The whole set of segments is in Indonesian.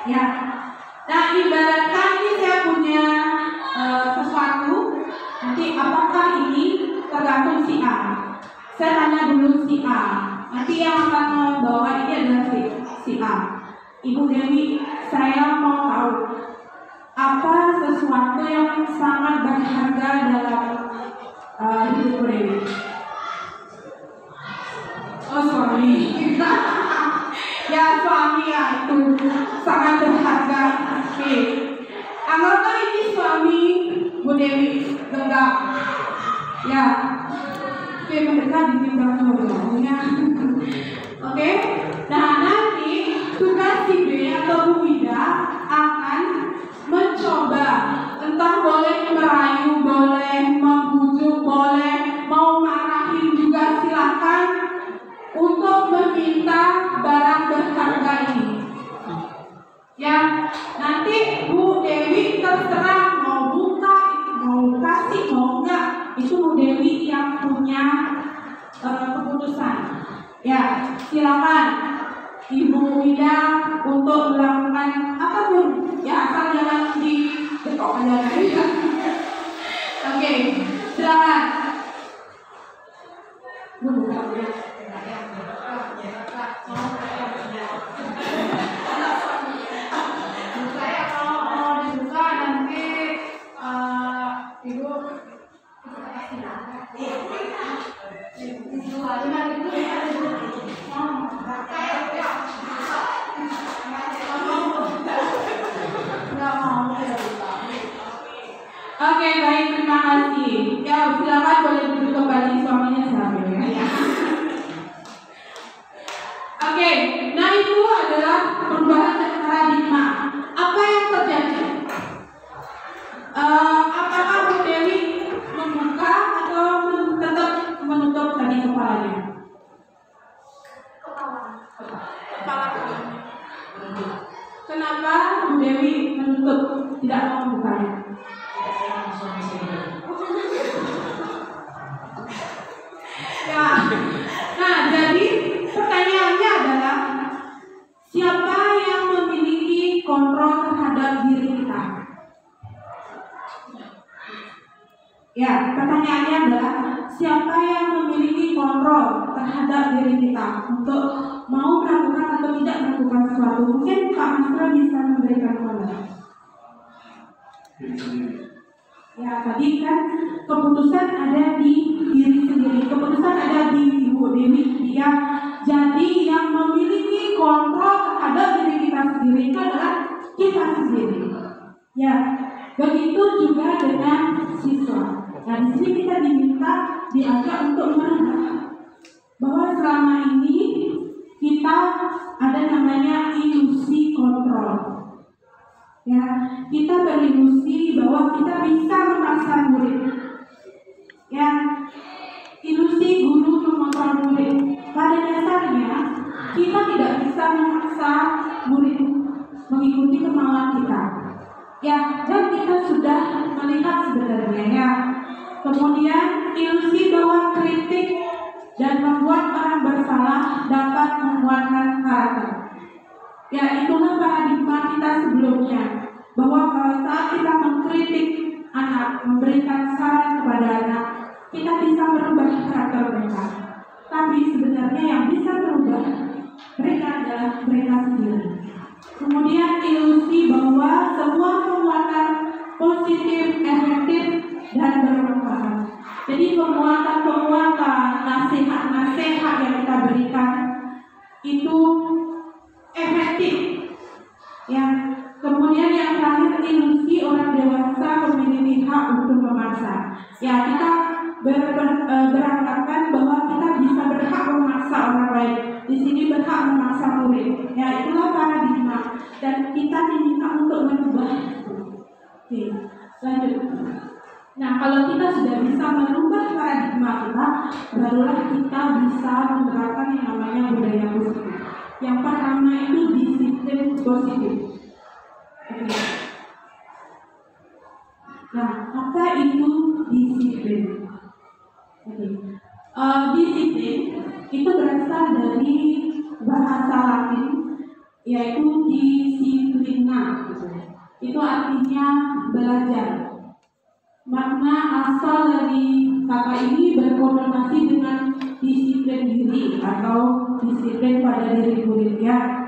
Ya. Nah, ibaratkan ini saya punya sesuatu, nanti apakah ini tergantung si A. Saya tanya dulu si A. Nanti yang akan membawa ini adalah si A. Ibu Dewi, saya mau tahu apa sesuatu yang sangat berharga dalam hidup Dewi. Oh, suami. Ya, suami ya, itu sangat berharga. Oke. Anggaplah ini suami Bu Dewi genggam. Ya. Oke, mereka dibimbang semuanya. Oke. Nah, nanti tugas si B atau Bu Wida akan mencoba, entah boleh merayu, boleh membujuk, boleh mau marahin juga silakan, untuk meminta barang berharga ini. Ya, nanti Bu Dewi terserah mau buka, mau kasih, mau enggak, itu Bu Dewi yang punya keputusan. Ya, silakan Ibu Wida untuk melakukan apapun, ya asal jangan di detok aja. Oke, silakan. Saya kalau dibuka nanti Ibu Oke, baik, terima kasih. Ya, silakan boleh duduk kembali, suaminya siapa ya. Oke, nah itu adalah perubahan paradigma. Apa yang terjadi? Apakah Bu Dewi membuka atau tetap menutup tadi kepalanya? Kepala. Kenapa Bu Dewi menutup, tidak mau membukanya? Ya. Nah, jadi pertanyaannya adalah siapa yang memiliki kontrol terhadap diri kita? Ya, pertanyaannya adalah siapa yang memiliki kontrol terhadap diri kita untuk mau melakukan atau tidak melakukan sesuatu? Mungkin Pak Masra bisa memberikan komentar. Ya, tadi kan keputusan ada di diri sendiri, keputusan ada di Ibu Dewi. Dia jadi yang memiliki kontrol terhadap diri kita sendiri itu adalah kita sendiri. Ya, begitu juga dengan siswa. Nah, di sini kita diajak untuk merubah bahwa selama ini kita ada namanya ilusi kontrol. Ya, kita berilusi bahwa kita bisa memaksa murid. Ya, ilusi guru mengontrol murid. Pada dasarnya kita tidak bisa memaksa murid mengikuti kemauan kita. Ya, dan kita sudah melihat sebenarnya ya. Kemudian ilusi bahwa kritik dan membuat orang bersalah dapat menguatkan karakter. Ya, itulah paradigma kita sebelumnya, bahwa kalau saat kita mengkritik anak, memberikan saran kepada anak, kita bisa merubah karakter mereka. Tapi sebenarnya yang bisa merubah mereka adalah mereka sendiri. Kemudian ilusi bahwa semua penguatan positif, efektif, dan bermanfaat. Jadi penguatan, nasihat-nasihat yang kita berikan itu efektif. Ya, kemudian yang terakhir ilusi orang dewasa memiliki hak untuk memaksa. Ya, kita beranggapan bahwa kita bisa berhak memaksa orang lain. Di sini berhak memaksa murid. Ya, itulah paradigma dan kita diminta untuk merubah. Oke, lanjut. Nah, kalau kita sudah bisa merubah paradigma kita, barulah kita bisa menerapkan yang namanya budaya positif. Yang pertama itu disiplin positif. Oke. Nah, apa itu disiplin? Oke. Disiplin itu berasal dari bahasa Latin yaitu disiplina. Itu artinya belajar. Makna asal dari kata ini berkonotasi dengan disiplin diri atau disiplin pada diri muridnya.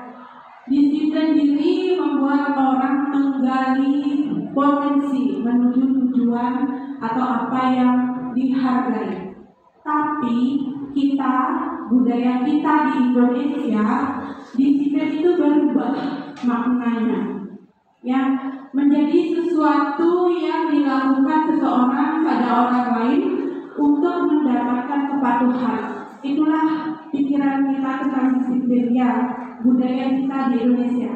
Disiplin diri membuat orang menggali potensi menuju tujuan atau apa yang dihargai. Tapi kita, budaya kita di Indonesia, disiplin itu berubah maknanya, ya, menjadi sesuatu yang dilakukan seseorang pada orang lain untuk mendapatkan kepatuhan. Itulah pikiran kita tentang disiplin, ya, budaya kita di Indonesia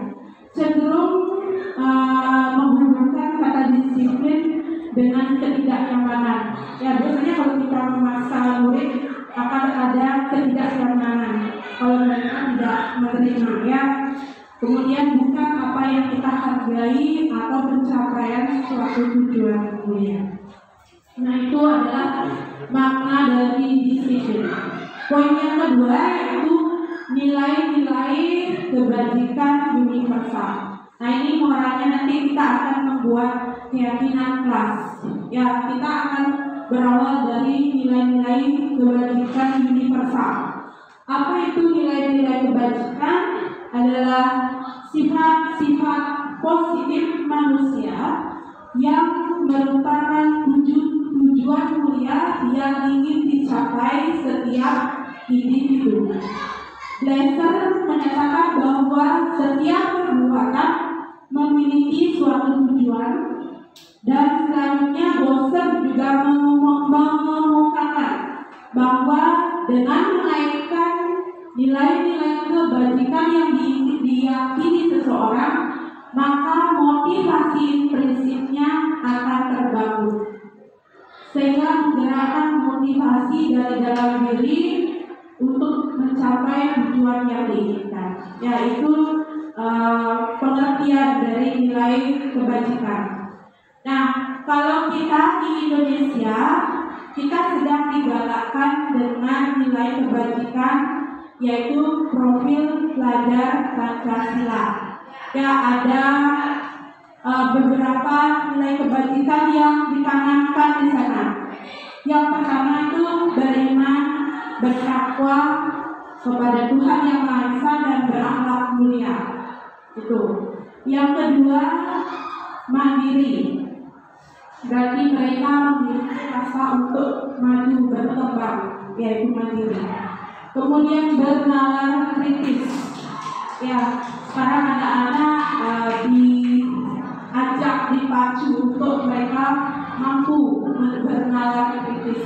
cenderung menghubungkan kata disiplin dengan ketidaknyamanan. Ya, biasanya kalau kita memaksa murid akan ada ketidaknyamanan kalau mereka tidak menerima, ya. Kemudian bukan apa yang kita hargai atau pencapaian suatu tujuan mulia. Nah, itu adalah makna dari disiplin. Poin yang kedua yaitu nilai-nilai kebajikan universal. Nah, ini moralnya nanti kita akan membuat keyakinan kelas. Ya, kita akan berawal dari nilai-nilai kebajikan universal. Apa itu nilai-nilai kebajikan? Adalah sifat-sifat positif manusia yang merupakan tujuan mulia yang ingin dicapai setiap individu. Blaser menyatakan bahwa setiap perbuatan memiliki suatu tujuan, dan selanjutnya Bosen juga mengumumkan bahwa dengan menaikkan nilai-nilai kebajikan yang diyakini seseorang, maka motivasi prinsipnya akan terbangun, sehingga menggerakkan motivasi dari dalam diri untuk mencapai tujuan yang diinginkan, yaitu pengertian dari nilai kebajikan. Nah, kalau kita di Indonesia, kita sedang digalakkan dengan nilai kebajikan, yaitu profil pelajar Pancasila. Ya, ada beberapa nilai kebajikan yang ditanamkan di sana. Yang pertama itu beriman, bertakwa kepada Tuhan Yang Maha Esa dan berakhlak mulia. Itu. Yang kedua, mandiri. Berarti mereka memiliki rasa untuk maju berkembang, yaitu mandiri. Kemudian bernalar kritis. Ya, sekarang anak-anak diajak, dipacu untuk mereka mampu bernalar kritis.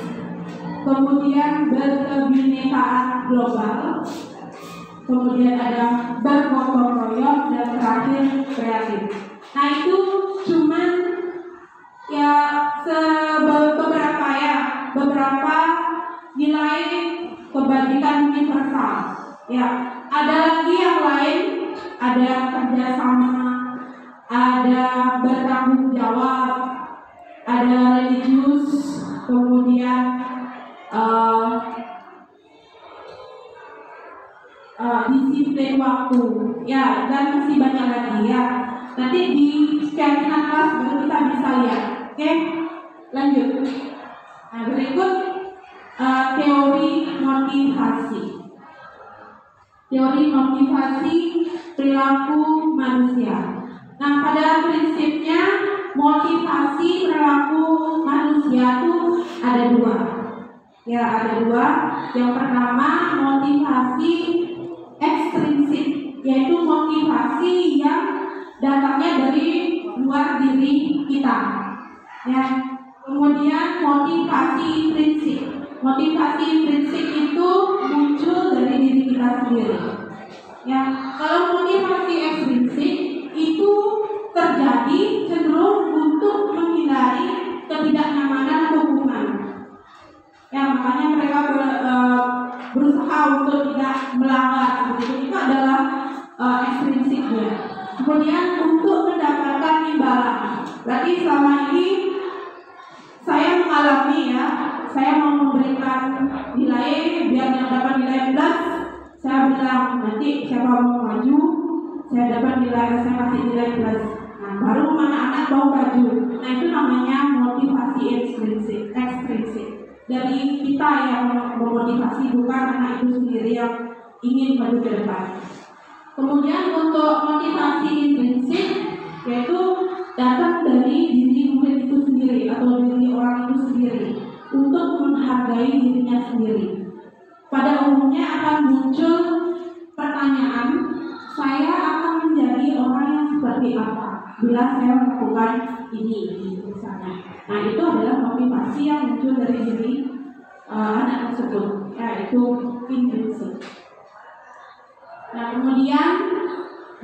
Kemudian berkebinekaan global. Kemudian ada bergotong royong, dan terakhir kreatif. Nah, itu cuman ya beberapa nilai kebajikan universal. Ya, ada lagi yang lain, ada kerjasama, ada bertanggung jawab, ada religius, kemudian disiplin waktu, ya, dan masih banyak lagi, ya. Nanti di keyakinan kelas baru kita bisa lihat. Oke, lanjut. Nah, berikut teori motivasi. Teori motivasi perilaku manusia. Nah, pada prinsipnya motivasi perilaku manusia itu ada dua. Ya, ada dua. Yang pertama, motivasi ekstrinsik, yaitu motivasi yang datangnya dari luar diri kita. Ya. Kemudian motivasi intrinsik. Motivasi intrinsik itu muncul dari diri kita sendiri. Ya, kalau motivasi ekstrinsik itu terjadi cenderung untuk menghindari ketidaknyamanan hubungan. Ya, makanya mereka berusaha untuk tidak melanggar. Itu adalah ekstrinsiknya. Kemudian untuk mendapatkan imbalan. Berarti selama ini saya mengalami, ya, saya mau memberikan nilai biar dapat nilai plus. Saya bilang nanti siapa mau maju, saya dapat nilai, saya kasih nilai plus. Nah, baru anak-anak bawa baju. Nah, itu namanya motivasi ekstrinsik. Dari kita yang memotivasi, bukan anak itu sendiri yang ingin maju ke depan. Kemudian untuk motivasi intrinsik, yaitu datang dari diri murid itu sendiri atau diri orang itu sendiri untuk menghargai dirinya sendiri. Pada umumnya akan muncul pertanyaan, saya akan menjadi orang yang seperti apa bila saya melakukan ini, misalnya. Nah, itu adalah motivasi yang muncul dari diri anak tersebut, yaitu intrinsik. Nah, kemudian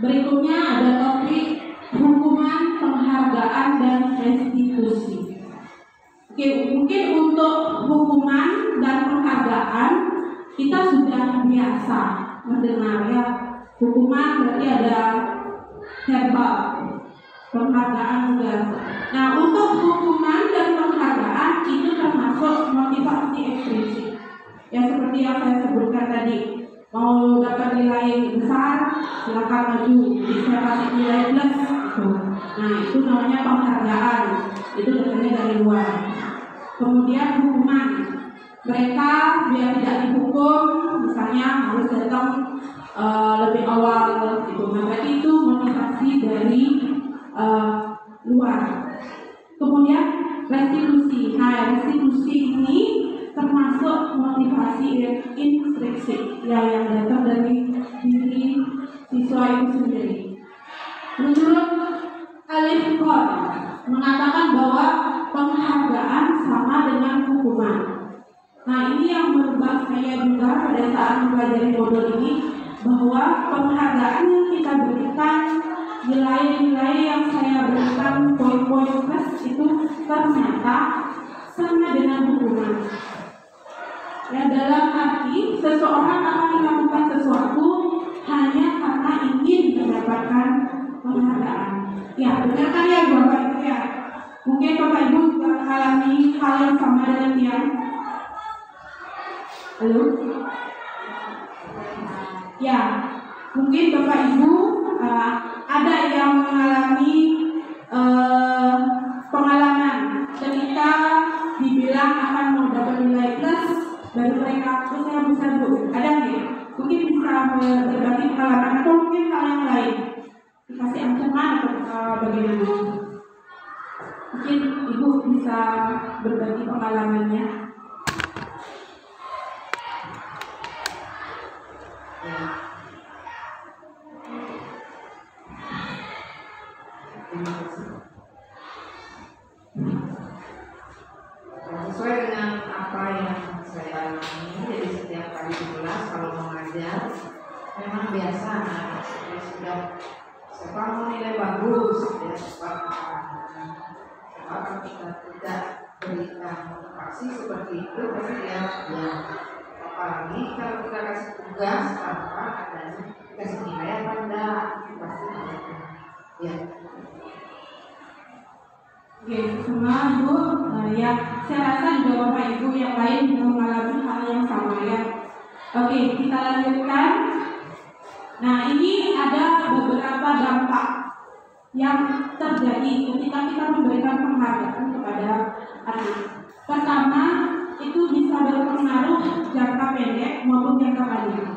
berikutnya ada topik hukuman, penghargaan, dan restitusi. Oke, mungkin untuk hukuman dan penghargaan kita sudah biasa mendengar ya. Hukuman berarti ada verbal, penghargaan juga. Nah, untuk hukuman dan penghargaan itu termasuk motivasi ekstrinsik. Ya, seperti yang saya sebutkan tadi. Mau dapat nilai besar, silakan maju. Bisa kasih nilai plus. Gitu. Nah, itu namanya penghargaan. Itu datangnya dari luar. Kemudian hukuman. Mereka biar tidak dihukum, misalnya harus datang lebih awal. Gitu. Nah, berarti itu motivasi dari luar. Kemudian restitusi. Nah, restitusi ini termasuk motivasi intrinsik yang datang dari diri siswa itu sendiri. Menurut Alif Kor mengatakan bahwa penghargaan sama dengan hukuman. Nah, ini yang merubah saya juga pada saat mempelajari modul ini, bahwa penghargaan yang kita berikan, nilai-nilai yang saya berikan, poin-poin plus itu ternyata sama dengan hukuman. Ya, dalam arti seseorang akan melakukan sesuatu hanya karena ingin mendapatkan penghargaan. Ya, benar kan ya Bapak Ibu ya? Mungkin Bapak Ibu juga mengalami hal yang sama dengan dia. Halo? Ya, mungkin Bapak Ibu ada yang mengalami pengalaman ketika dibilang akan mau dapat nilai plus, baru mereka saya bisa Bu. Ada nggak? Mungkin bisa berbagi pengalaman atau mungkin hal yang lain. Dikasih ancaman atau bagaimana? Mungkin Ibu bisa berbagi pengalamannya. Sesuai dengan apa yang saya alami, jadi setiap kali di kelas kalau mengajar memang biasa anak sudah siapa mau nilai bagus ya, kalau kita tidak berikan motivasi seperti itu pasti dia apalagi kalau kita kasih tugas tanpa adanya kasih nilai apa enggak pasti ya. Oke, semua Bu, ya saya rasa juga Bapak Ibu yang lain juga mengalami hal yang sama ya. Oke, kita lanjutkan. Nah, ini ada beberapa dampak yang terjadi ketika kita memberikan penghargaan kepada anak. Pertama, itu bisa berpengaruh jangka pendek maupun jangka panjang.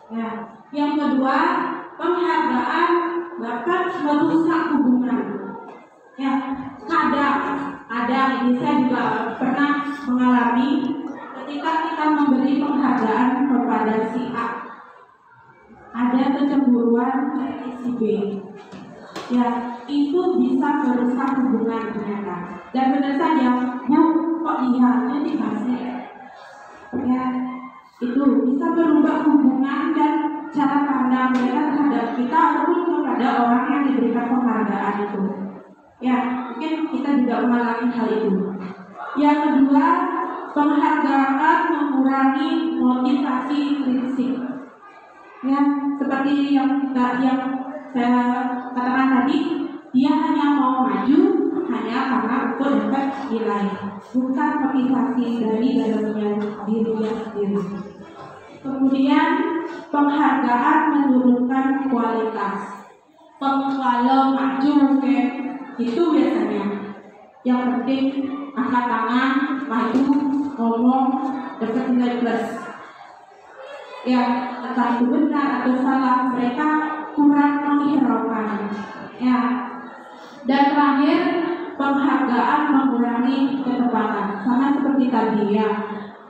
Ya, yang kedua, penghargaan dapat merusak hubungan. Ya, kadang ini saya juga pernah mengalami ketika kita memberi penghargaan kepada si A, ada kecemburuan dari si B. Ya, itu bisa merusak hubungan mereka. Dan benar saja, Bu, kok dia dikasih? Ya, itu bisa berubah hubungan dan cara pandang mereka terhadap kita ataupun kepada orang yang diberikan penghargaan itu. Ya, mungkin kita juga mengalami hal itu. Yang kedua, penghargaan mengurangi motivasi intrinsik. Ya, seperti yang saya katakan tadi, dia hanya mau maju hanya karena untuk dapat nilai, bukan motivasi dari dalamnya dirinya sendiri. Kemudian penghargaan menurunkan kualitas. pengkalem maju kayak itu biasanya. Yang penting angkat tangan, maju, ngomong, dapat nilai plus. Ya, entah itu benar atau salah, mereka kurang menghiraukan. Ya, dan terakhir penghargaan mengurangi ketepatan, sama seperti tadi ya.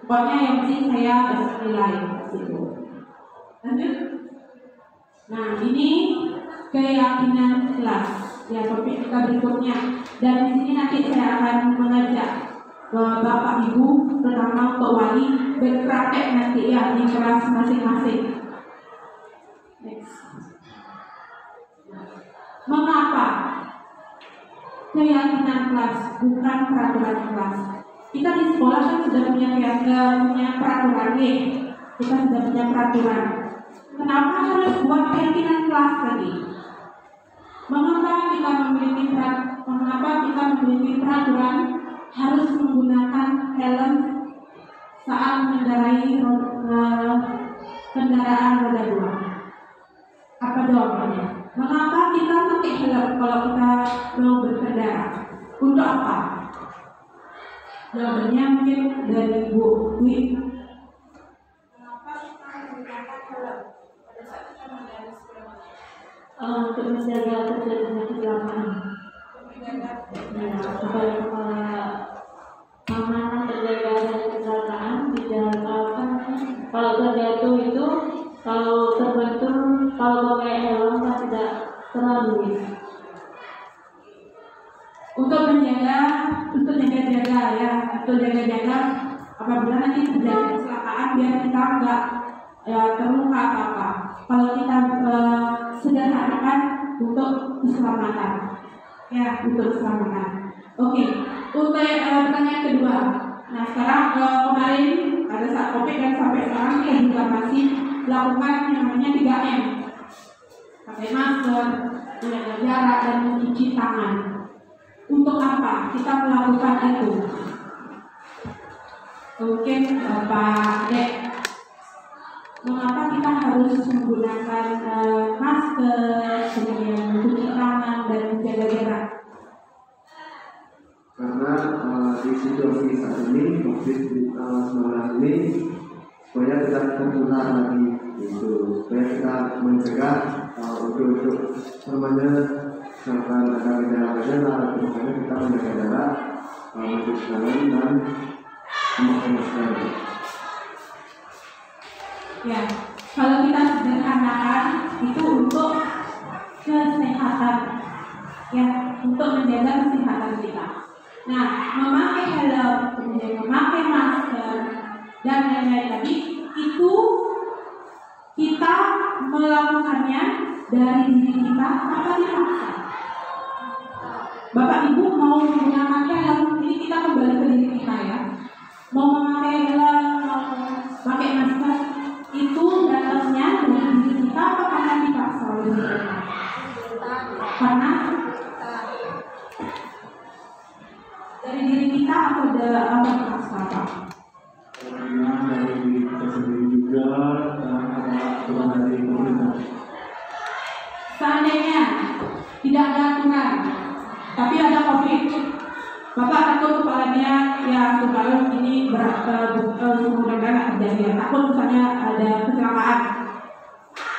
Pokoknya yang penting saya dapat nilai gitu. Lanjut. Nah, ini keyakinan kelas. Ya, topik kita berikutnya. Dan di sini nanti saya akan mengajak Bapak Ibu, terutama untuk wali, berpraktek nanti ya di kelas masing-masing. Next. Mengapa keyakinan kelas bukan peraturan kelas? Kita di sekolah kan sudah punya peraturan nih. Kita sudah punya peraturan. Kenapa harus buat keyakinan kelas tadi? Mengapa kita memiliki peraturan harus menggunakan helm saat mengendarai kendaraan roda 2? Apa jawabannya? Mengapa kita pakai helm kalau kita mau berkendara? Untuk apa? Jawabannya mungkin dari Bu Dwi. Mengapa kita menggunakan helm pada saat kita mengendarai sepeda motor? Untuk menjaga terjadinya kecelakaan. Supaya keamanan terjaga dari kecelakaan tidak kalau terjatuh itu kalau terbentur kalau pakai helm kan tidak terlalu. Untuk jaga apabila nanti terjadi kecelakaan biar kita enggak terluka apa. Kalau kita sederhanakan untuk keselamatan. Ya, untuk keselamatan. Oke, untuk pertanyaan kedua. Nah, sekarang kemarin ada saat COVID dan sampai sekarang kita juga masih lakukan yang namanya 3M. Pakai masker, menjaga jarak dan mencuci tangan. Untuk apa kita melakukan itu? Oke, Pak Dek. Mengapa kita harus menggunakan masker, kemudian mencuci tangan dan menjaga jarak? Karena di situasi saat ini COVID-19 ini supaya tidak terulang lagi itu, supaya kita mencegah untuk namanya misalkan ada gejala-gejala, makanya kita menjaga jarak, mencuci tangan dan memakai masker. Ya, kalau kita sederhanakan itu untuk kesehatan, ya, untuk menjaga kesehatan kita. Nah, memakai helm, kemudian memakai masker dan lain-lain tadi itu kita melakukannya dari diri kita apa dipaksa? Bapak Ibu mau menggunakan helm, ini kita kembali ke diri kita ya. Mau memakai helm, mau pakai masker, itu dalamnya dari diri kita apa karena dipaksa oleh diri kita? Karena dari diri kita atau apa dipaksa apa? Karena dari diri kita sendiri juga ada aturan dari pemerintah. Seandainya tidak ada aturan, tapi ada COVID, Bapak takut kepalanya ya supaya ini mudah-mudahan terjadi. Takut misalnya ada kecelakaan,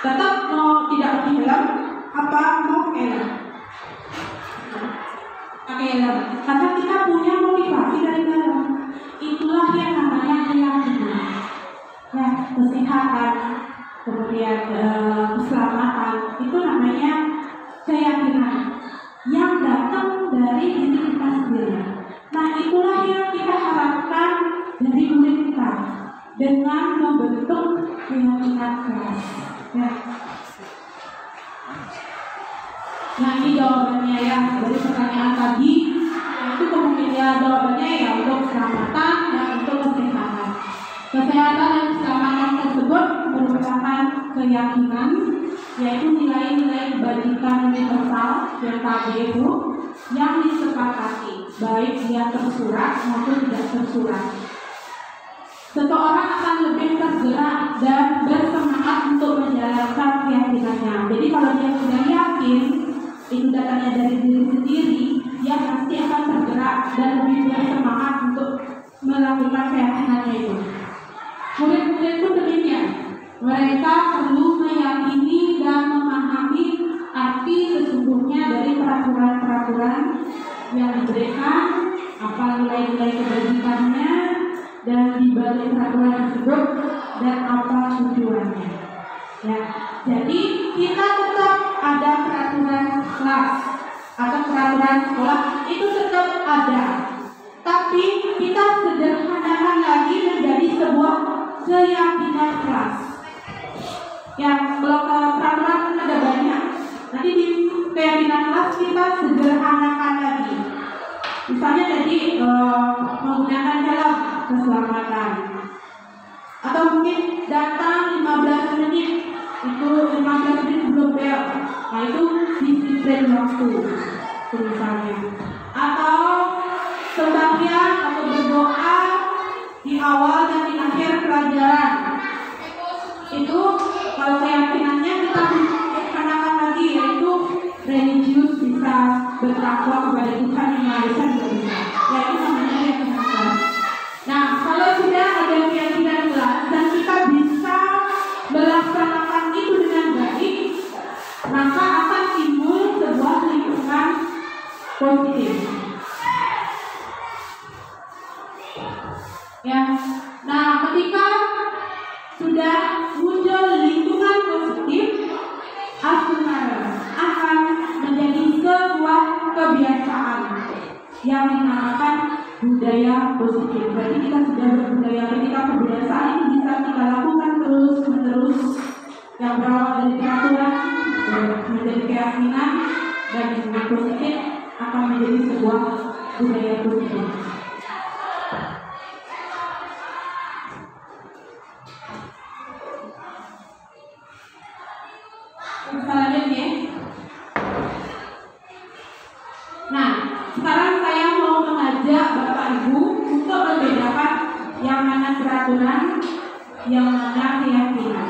tetap mau tidak pakai helm, apa mau pakai helm? Pakai helm, karena kita punya motivasi dari dalam. Itulah yang namanya keyakinan, ya, kesehatan, kemudian keselamatan, itu namanya keyakinan yang datang dari diri kita sendiri. Nah, itulah yang kita harapkan dari murid kita dengan membentuk keyakinan keras. Ya. Nah, ini jawabannya ya dari pertanyaan tadi. Itu kemungkinan jawabannya ya untuk keselamatan dan untuk kesehatan. Kesehatan dan keselamatan tersebut merupakan keyakinan, yaitu nilai-nilai kebajikan universal yang tadi itu yang disepakati, baik dia tersurat maupun tidak tersurat. Seseorang akan lebih tergerak dan bersemangat untuk menjalankan keyakinannya. Jadi kalau dia sudah yakin itu datangnya dari diri sendiri, dia pasti akan tergerak dan lebih bersemangat untuk melakukan keyakinannya itu. Murid-murid pun demikian. Mereka perlu meyakini dan memahami arti sesungguhnya dari peraturan-peraturan yang diberikan, apa nilai-nilai kebajikannya, dan di balik peraturan tersebut dan apa tujuannya. Ya, jadi kita tetap ada peraturan kelas atau peraturan sekolah itu tetap ada, tapi kita sederhanakan lagi menjadi sebuah keyakinan kelas. Ya, kalau peraturan ada banyak, nanti di keyakinan kelas kita sederhanakan lagi. Misalnya tadi menggunakan helm keselamatan, atau mungkin datang 15 menit, itu 15 menit sebelum bel, nah itu disiplin waktu misalnya. Atau sembahyang atau berdoa di awal dan di akhir pelajaran, itu kalau keyakinannya kita anak-anak lagi, yaitu religius, bisa bertakwa kepada Tuhan yang Maha Esa juga bisa. Ya, itu namanya keyakinan kelas. Nah, kalau sudah ada keyakinan kelas dan kita bisa melaksanakan itu dengan baik, maka akan timbul sebuah lingkungan positif. Ya, nah ketika sudah muncul lingkungan positif, asumara akan menjadi sebuah kebiasaan yang dinamakan budaya positif. Berarti kita sudah berbudaya, ketika kebiasaan ini bisa kita lakukan terus menerus, yang berawal dari peraturan menjadi keyakinan dan lingkungan positif akan menjadi sebuah budaya positif. Selanjutnya, nah sekarang saya mau mengajak Bapak Ibu untuk membedakan yang mana peraturan, yang mana keyakinan.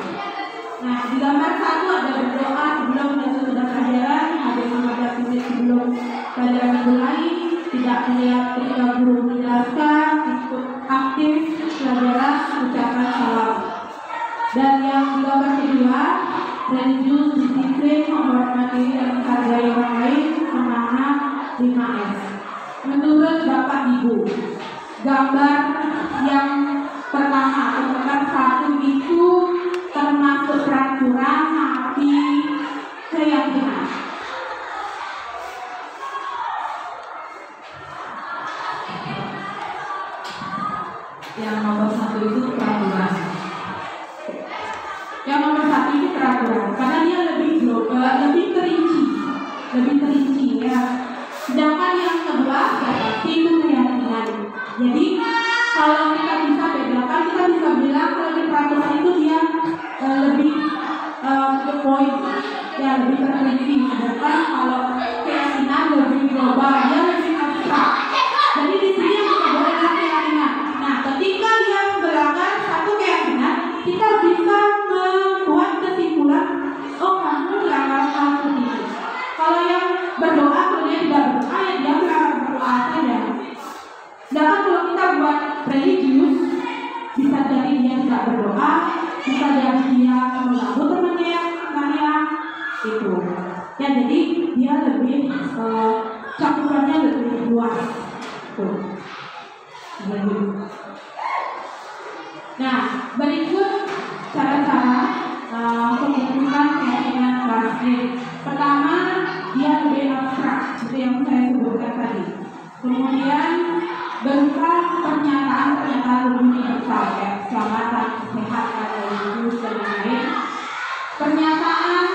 Nah, di gambar 1 ada berdoa sebelum dan sesudah pelajaran, ada 15 menit sebelum pelajaran dimulai, tidak melihat ketika guru menjelaskan, ikut aktif pelajaran, ucapan salam. Dan yang di gambar kedua, religius, disiplin, menghormati dan menghargai orang lain, semangat 5S. Menurut Bapak Ibu, gambar yang pertama atau gambar 1 itu termasuk peraturan tapi keyakinan. Yang nomor 1 itu peraturan. Yang nomor 1 itu peraturan, karena dia lebih global, lebih terinci ya. Sedangkan yang kedua itu keyakinan. Jadi kalau kita bisa bedakan, kita bisa bilang kalau di peraturan itu dia lebih ke poin, ya lebih terperinci. Sedangkan kalau keyakinan lebih global, dia lebih abstrak. Jadi di sini yang kita boleh keyakinan. Nah, ketika dia melanggar satu keyakinan, kita bisa membuat kesimpulan, oh kamu melanggar hal ini. Kalau yang berdoa, kalau dia tidak berdoa, ya dia melanggar berdoa saja. Sedangkan kalau kita buat religius, bisa jadi dia tidak berdoa, bisa jadi dia mengganggu temannya, itu. Ya, jadi dia lebih cakupannya lebih luas. Tuh. Nah, berikut cara-cara pembentukan keyakinan kelas. Pertama, dia lebih abstrak, seperti yang saya sebutkan tadi. Kemudian berupa pernyataan-pernyataan universal, kayak keselamatan, kesehatan, religius, dan lain-lain. Pernyataan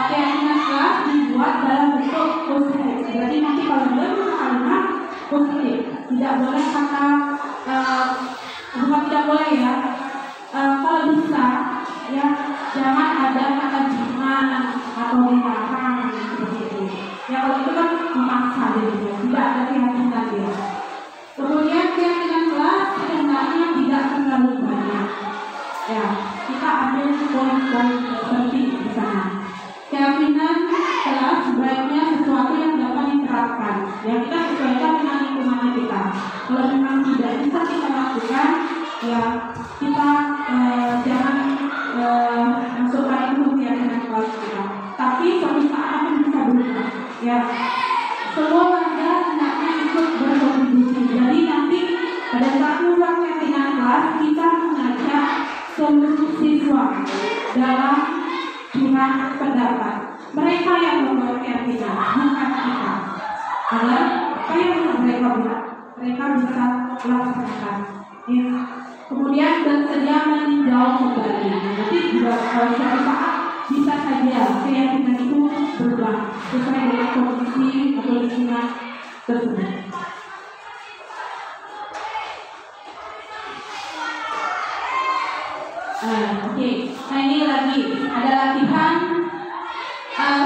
keyakinan kelas dibuat dalam bentuk positif. Jadi nanti kalau kalimat positif, tidak boleh kata bukan tidak boleh ya. Kalau bisa ya jangan ada kata jangan atau dilarang seperti itu. Ya kalau itu kan memaksa jadinya, tidak ada keyakinan dia. Kemudian keyakinan kelas sebenarnya tidak terlalu banyak. Ya kita ambil poin-poin penting di sana. Keyakinan kelas Ya, kita sesuaikan dengan lingkungan kita. Kalau memang tidak bisa kita lakukan, ya kita jangan masukkan itu keyakinan kelas kita. Tapi suatu saat akan bisa berubah. Ya, semua warga hendaknya ikut berkontribusi. Jadi nanti pada saat program keyakinan kelas kita mengajak seluruh siswa dalam curah pendapat. Mereka yang membuat keyakinan, bukan kita. Agar apa yang mereka bisa laksanakan. Ya. Kemudian bersedia meninjau kembali. Jadi juga suatu saat bisa saja keyakinan itu berubah sesuai dengan kondisi atau lingkungan tersebut. Oke. Nah ini lagi ada latihan.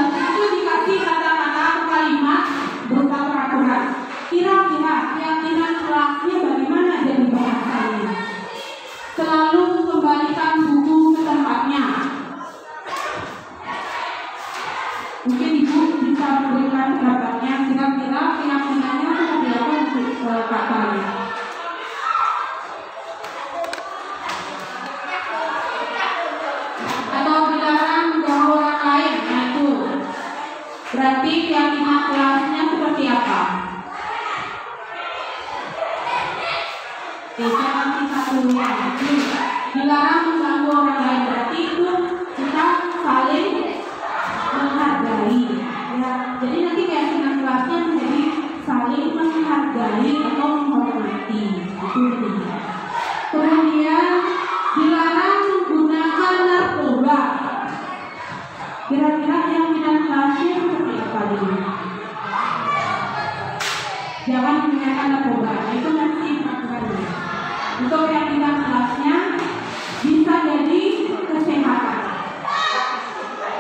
Itu dikasih kata-kata kalimat berupa peraturan. Kira-kira keyakinan kelasnya bagaimana jadi bahasanya? Selalu kembalikan buku ke tempatnya. Mungkin ibu bisa memberikan pendapatnya. Kira-kira keyakinannya seperti apa untuk katanya? Atau dilarang mengganggu orang lain? Nah itu berarti keyakinan kelasnya seperti apa? Saya kasih satu yang dilarang mengganggu orang lain, berarti itu kita saling menghargai. Ya, jadi nanti keyakinan kelasnya menjadi saling menghargai atau menghormati. Itu intinya. Kemudian dilarang menggunakan narkoba. Kira-kira keyakinan kelasnya seperti apa dulu? Jangan menggunakan narkoba. Itu nanti peraturannya. Untuk keyakinan kelasnya bisa jadi kesehatan.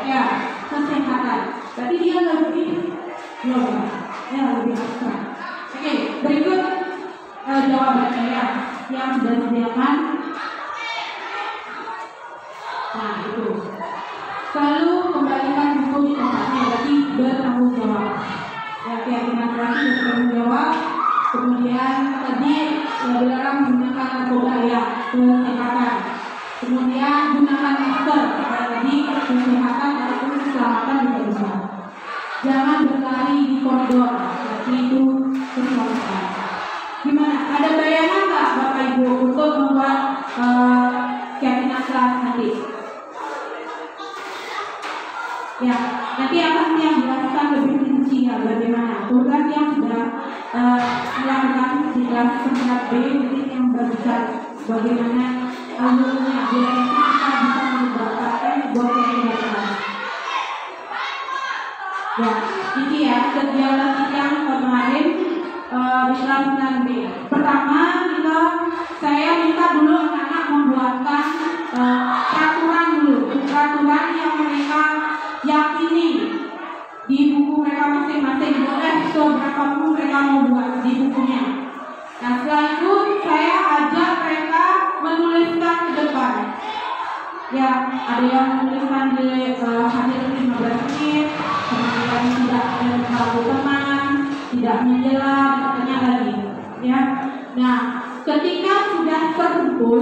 Ya, kesehatan. Berarti dia lebih global. Ya, lebih abstrak. Oke, berikut jawabannya ya yang sudah disediakan. Nah, itu. Selalu kembalikan buku di tempatnya, berarti bertanggung jawab. Ya, keyakinan kelasnya bertanggung jawab. Kemudian tadi dilarang menggunakan narkoba ya, kesehatan. Kemudian gunakan masker, tadi kesehatan ataupun keselamatan juga bisa. Jangan berlari di koridor, berarti itu keselamatan. Gimana? Ada bayangan nggak Bapak Ibu untuk membuat keyakinan kelas nanti? Ya, nanti akan yang jelaskan lebih rinci ya bagaimana. Program yang sudah melakukan di kelas 9B ini yang berbicara bagaimana alurnya biar nanti kita bisa mendapatkan sebuah keyakinan kelas. Ya, ini ya kegiatan kita yang kemarin di kelas 9B. Pertama saya minta dulu anak-anak membuatkan peraturan dulu, peraturan yang mereka yakini di buku mereka masing-masing, boleh seberapapun mereka mau buat di bukunya. Nah setelah itu saya ajak mereka menuliskan ke depan. Ya, ada yang menuliskan di hadir 15 menit, kemudian tidak mengganggu teman, tidak menyela, katanya lagi. Ya, nah ketika sudah terkumpul,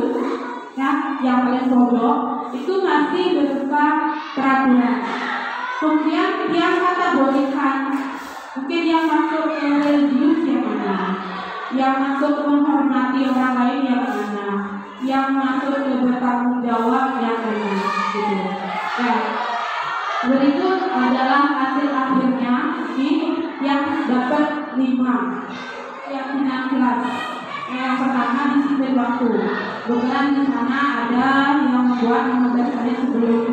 ya yang paling pojok itu masih berupa peraturan. Kemudian yang kategorikan, mungkin yang masuk ke religius yang mana, yang masuk ke menghormati orang lain yang mana, yang masuk ke bertanggung jawab yang mana, gitu. Ya. Berikut adalah hasil akhirnya ini yang dapat 5 keyakinan kelas. Yang pertama disiplin waktu. Kemudian di sana ada yang membuat 15 menit sebelum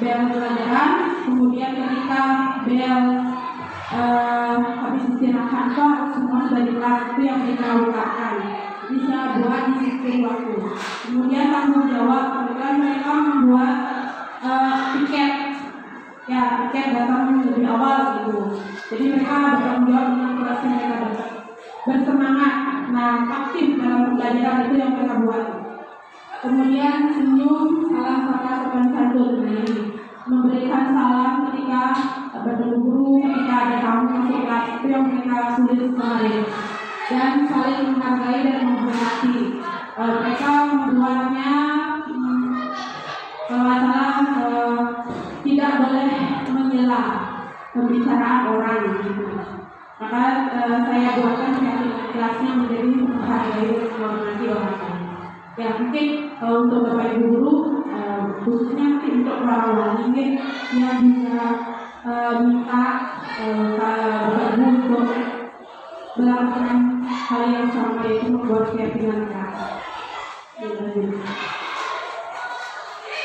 bel pelajaran. Kemudian ketika bel habis istirahat semua sudah di kelas, itu yang kita lakukan. Bisa buat disiplin waktu. Kemudian tanggung jawab. Kemudian mereka membuat tiket. Ya, tiket datang lebih awal gitu. Jadi mereka bertanggung jawab dengan kelas yang mereka dapat. Bersemangat, nah aktif dalam pembelajaran itu yang mereka buat. Kemudian senyum, salam kata sopan santun, memberikan salam ketika bertemu guru, ketika ada tamu, masuk kelas. Itu yang mereka tulis kemarin. Dan saling menghargai dan menghormati. Mereka membuatnya kalau nggak salah tidak boleh menyela pembicaraan orang gitu. Maka saya buatkan kelasnya menjadi menghargai dan menghormati orang lain. Ya mungkin untuk Bapak Ibu guru khususnya untuk para wali yang bisa minta Bapak Ibu untuk melakukan hal yang sama, yaitu membuat keyakinan keras.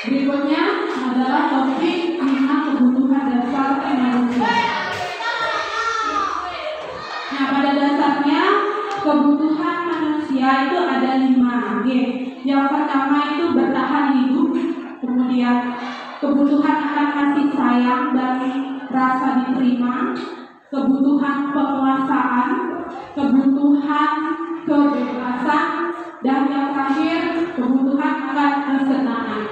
Berikutnya adalah topik 5 kebutuhan dasar manusia. Nah, pada dasarnya kebutuhan manusia itu ada 5. Yang pertama itu bertahan hidup, kemudian kebutuhan akan kasih sayang dan rasa diterima, kebutuhan penguasaan, kebutuhan kebebasan, dan yang terakhir kebutuhan akan kesenangan.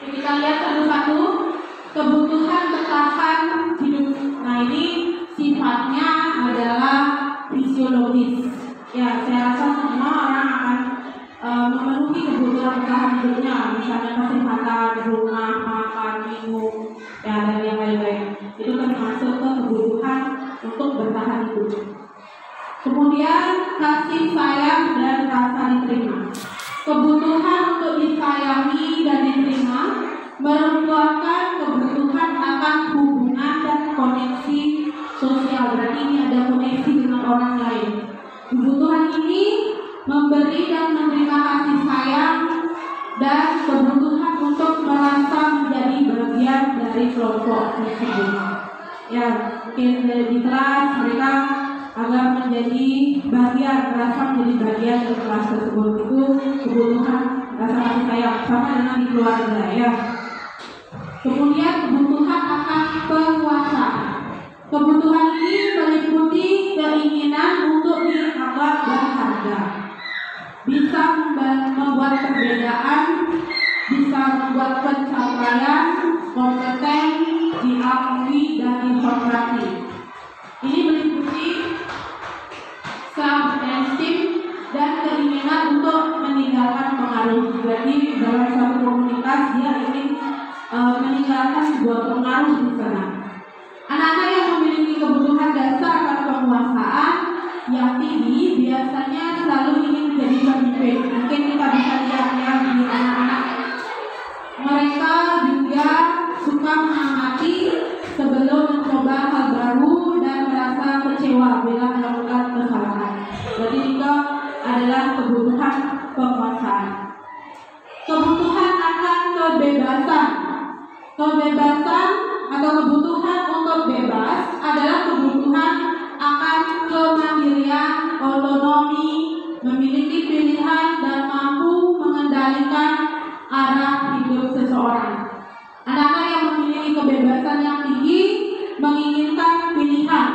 Kita lihat satu-satu. Kebutuhan bertahan hidup. Nah ini sifatnya adalah fisiologis. Ya, saya rasa semua orang akan memenuhi kebutuhan bertahan hidupnya, misalnya kesehatan, rumah, makan, minum, ya, dan yang lain-lain. Itu termasuk ke kebutuhan untuk bertahan hidup. Kemudian kasih sayang dan rasa diterima. Kebutuhan untuk disayangi dan diterima merupakan kebutuhan akan hubungan dan koneksi sosial. Berarti ini ada koneksi dengan orang lain. Kebutuhan ini memberi dan menerima kasih sayang dan kebutuhan untuk merasa menjadi bagian dari kelompok tersebut. Ya, mungkin di kelas mereka agar menjadi bagian, merasa menjadi bagian dari kelas tersebut. Itu kebutuhan rasa kasih sayang, sama dengan di keluarga ya. Kemudian kebutuhan akan penguasaan. Kebutuhan ini meliputi keinginan untuk dianggap berharga, bisa membuat perbedaan, bisa membuat pencapaian, kompeten, diakui dan dihormati. Ini meliputi self-esteem dan keinginan untuk meninggalkan pengaruh. Berarti dalam suatu komunitas dia ingin meninggalkan sebuah pengaruh di sana. Anak-anak yang memiliki kebutuhan dasar akan penguasaan yang tinggi biasanya selalu ingin menjadi pemimpin. Mungkin kita bisa lihat ya di anak-anak. Mereka juga suka mengamati sebelum mencoba hal baru dan merasa kecewa bila melakukan kesalahan. Berarti itu adalah kebutuhan penguasaan. Kebutuhan akan kebebasan. Kebebasan atau kebutuhan untuk bebas adalah kebutuhan akan kemandirian, otonomi, memiliki pilihan dan mampu mengendalikan arah hidup seseorang. Anak-anak yang memiliki kebebasan yang tinggi menginginkan pilihan.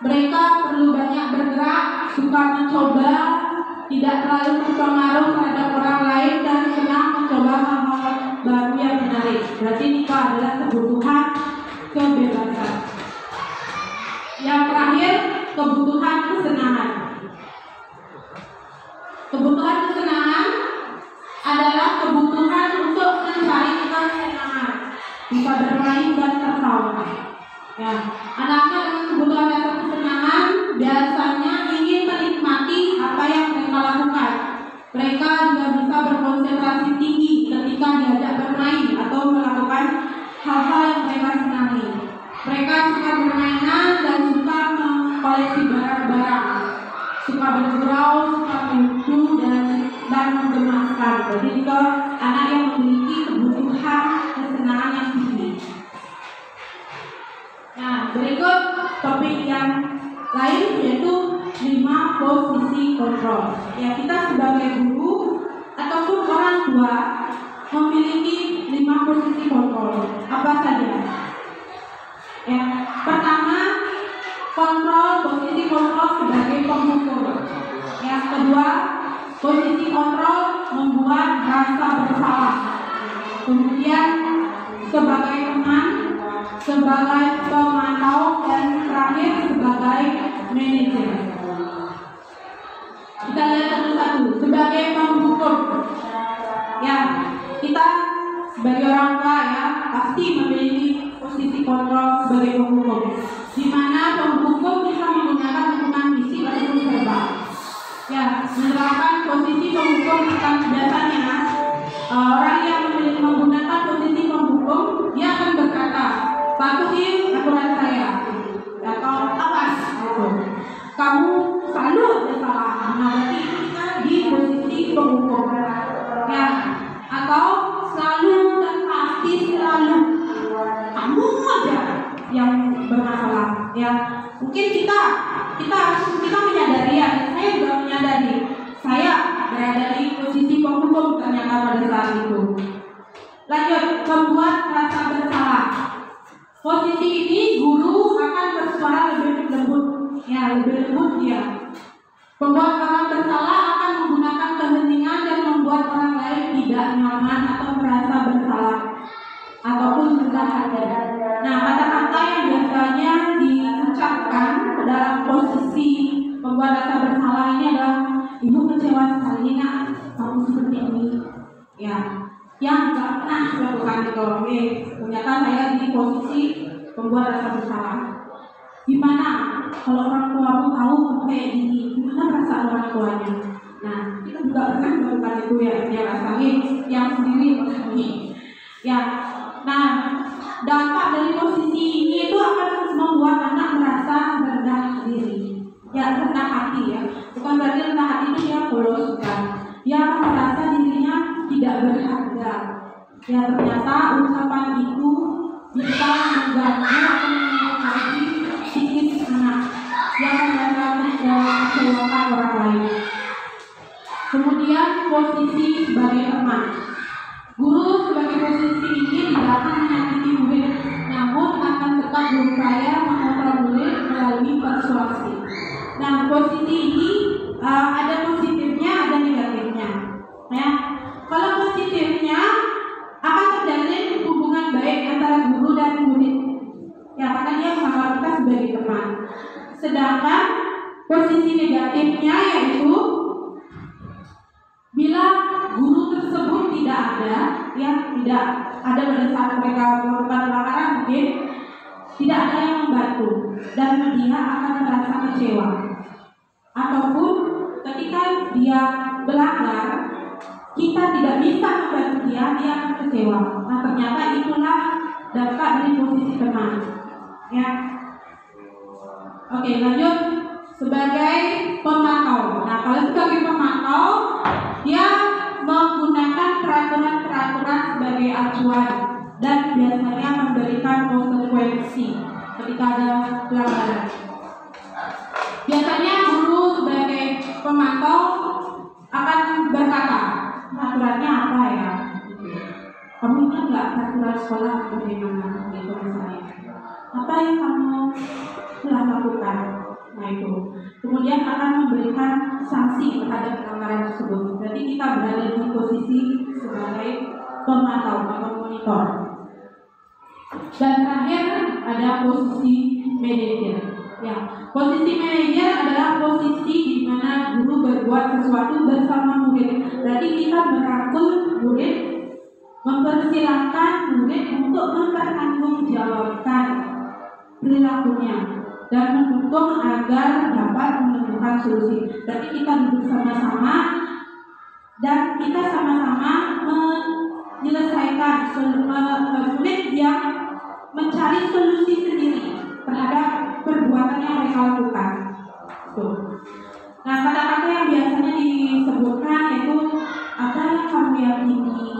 Mereka perlu banyak bergerak, suka mencoba, tidak terlalu terpengaruh terhadap orang lain dan senang mencoba hal-hal baru yang menarik. Berarti itu adalah kebutuhan kebebasan. Yang terakhir, kebutuhan kesenangan. Kebutuhan kesenangan adalah kebutuhan untuk mencari kesenangan, bisa bermain dan tertawa. Ya, anak-anak dengan kebutuhan dasar kesenangan biasanya ingin menikmati apa yang mereka lakukan. Mereka juga bisa berkonsentrasi tinggi ketika diajak bermain atau melakukan hal-hal yang mereka senangi. Mereka suka bermainan dan suka mengkoleksi barang-barang, suka bergurau, suka lucu dan menggemaskan. Jadi itu anak yang memiliki kebutuhan kesenangan yang tinggi. Nah, berikut topik yang lain yaitu 5 posisi kontrol. Ya, kita sebagai guru ataupun orang tua memiliki 5 posisi kontrol. Apa saja? Ya, pertama, posisi kontrol sebagai pengukur. Yang kedua, posisi kontrol membuat rasa bersalah. Kemudian sebagai teman, sebagai pemantau, dan terakhir sebagai manajer. Kita lihat satu-satu. Sebagai penghukum, ya, kita sebagai orang tua ya pasti memiliki posisi kontrol sebagai penghukum, di mana penghukum bisa menggunakan hukuman fisik ataupun verbal. Ya, menerapkan posisi penghukum biasanya orang yang menggunakan posisi penghukum dia akan berkata, patuhi aturan saya, atau awas, gitu. Kamu selalu ada salah. Nah, berarti kita di posisi penghukum, ya, atau selalu dan pasti selalu kamu aja yang bermasalah. Ya, mungkin kita menyadari ya, saya juga menyadari saya berada di posisi penghukum ternyata pada saat itu. Lanjut, membuat rasa bersalah. Posisi ini guru akan bersuara lebih lembut, ya, lebih lembut dia. Membuat orang bersalah akan menggunakan keheningan dan membuat orang lain tidak nyaman atau merasa bersalah ataupun rendah hati. Nah, kata-kata yang biasanya diucapkan dalam posisi membuat rasa bersalah ini adalah, ibu kecewa sekali nak kamu seperti ini, ya, yang tidak pernah melakukan itu. Oke, ternyata saya di posisi membuat rasa bersalah. Gimana kalau orang tuamu tahu kamu kayak gini, gimana perasaan orang tuanya? Nah, kita juga pernah melakukan itu ya, dia rasain yang sendiri ini. Ya, nah, dampak dari posisi ini itu akan membuat anak merasa rendah diri. Ya, rendah hati ya. Bukan berarti rendah hati itu dia polos, bukan. Dia akan merasa dirinya tidak berharga. Ya, ternyata ucapan itu bisa mengganggu atau menyakiti psikis anak yang mengecewakan orang lain. Kemudian posisi sebagai teman. Guru sebagai posisi ini tidak akan menyakiti murid, namun akan tetap berupaya mengontrol murid melalui persuasi. Nah, posisi ini ada positifnya, ada negatifnya. Ya, kalau positifnya akan terjalin hubungan baik antara guru dan murid. Ya, karena dia menganggap kita sebagai teman. Sedangkan posisi negatifnya yaitu bila guru tersebut tidak ada, ya, tidak ada pada saat mereka melakukan pelanggaran, mungkin tidak ada yang membantu dan dia akan merasa kecewa. Ataupun ketika dia melanggar, kita tidak bisa membantu dia akan kecewa. Nah, ternyata itulah dampak dari posisi teman. Ya. Oke, lanjut sebagai pemantau. Nah, kalau sebagai pemantau, dia menggunakan peraturan-peraturan sebagai acuan dan biasanya memberikan konsekuensi ketika ada pelanggaran. Biasanya guru sebagai pemantau akan berkata, aturannya apa ya? Kamu ingat nggak peraturan sekolah bagaimana? Gitu misalnya. Apa yang kamu telah lakukan? Nah itu. Kemudian akan memberikan sanksi terhadap pelanggaran tersebut. Jadi kita berada di posisi sebagai pemantau atau monitor. Dan terakhir ada posisi manajer. Ya, posisi manajer adalah posisi di mana guru berbuat sesuatu bersama murid. Berarti kita merangkul murid, mempersilahkan murid untuk mempertanggungjawabkan perilakunya dan mendukung agar dapat menemukan solusi. Berarti kita duduk sama-sama dan kita sama-sama menyelesaikan murid yang mencari solusi sendiri terhadap perbuatan yang mereka lakukan. Tuh. Nah, kata-kata yang biasanya disebutkan yaitu apa yang kamu yakini,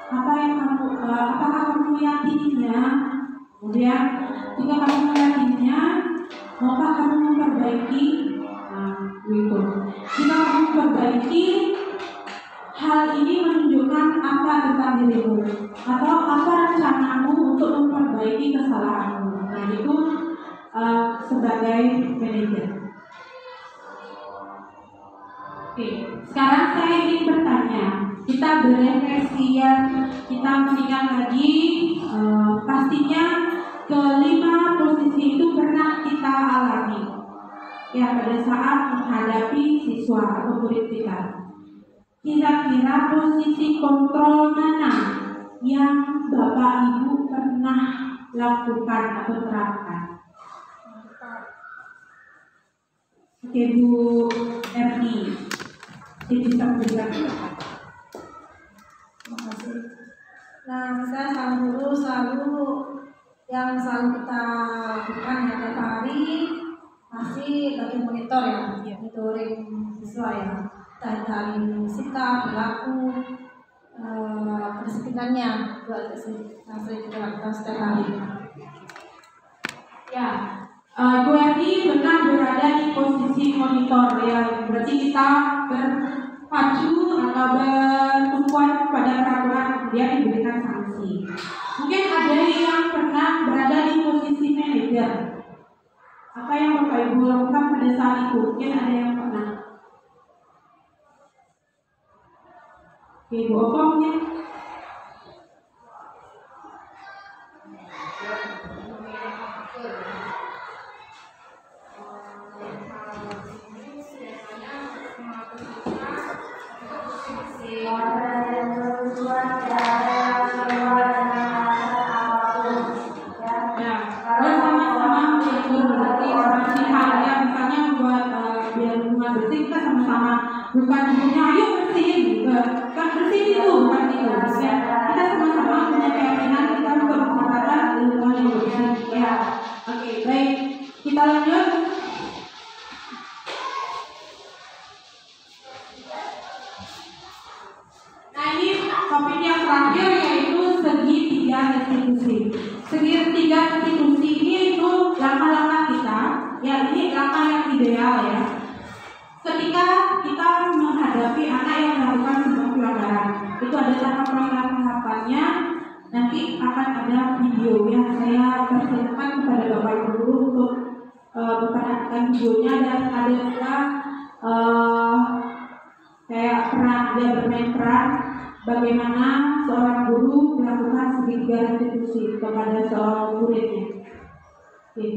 apakah kamu meyakininya, kemudian jika kamu meyakininya, maukah kamu memperbaiki? Nah, gitu. Jika kamu memperbaiki, hal ini menunjukkan apa tentang dirimu atau apa rencanamu untuk memperbaiki kesalahanmu. Nah, itu sebagai manajer. Oke, sekarang saya ingin bertanya. Kita berefleksi ya, kita mengingat lagi pastinya kelima posisi itu pernah kita alami ya pada saat menghadapi siswa atau murid kita. Kira-kira posisi kontrol mana yang Bapak Ibu pernah lakukan atau terapkan? Oke Bu Erni, bisa menjelaskan. Terima kasih. Nah, saya sama guru selalu yang selalu kita lakukan ya tiap hari pasti bagi monitor ya, monitoring siswa ya, dari sikap, perilaku, kedisiplinannya itu aja sih yang sering kita lakukan setiap hari. Ya, Bu Erni pernah berada di posisi monitor ya, berarti kita berpacu atau bertumpuan pada peraturan kemudian diberikan sanksi. Mungkin ada yang pernah berada di posisi manajer. Apa yang Bapak Ibu lakukan pada saat itu? Mungkin ada yang pernah. Oke, Bu Opo mungkin. Bersama-sama mengatur berarti seperti halnya misalnya buat biar rumah bersih kita sama-sama bukan punya ayo bersihin kan bersih itu bukan itu ya kita sama-sama punya keyakinan kita untuk menciptakan lingkungan yang bersih ya. Oke, baik kita lanjut. Nah ini topik yang terakhir yaitu segitiga restitusi. Segitiga restitusi ini itu langkah-langkah kita, ya ini langkah yang ideal ya. Ketika kita menghadapi anak yang melakukan sebuah pelanggaran, itu ada tahapan-tahapannya. Nanti akan ada video yang saya persilakan kepada Bapak Ibu Guru untuk memperhatikan videonya dan ada juga kayak peran dia bermain peran bagaimana seorang guru melakukan segitiga restitusi kepada seorang muridnya. Oke.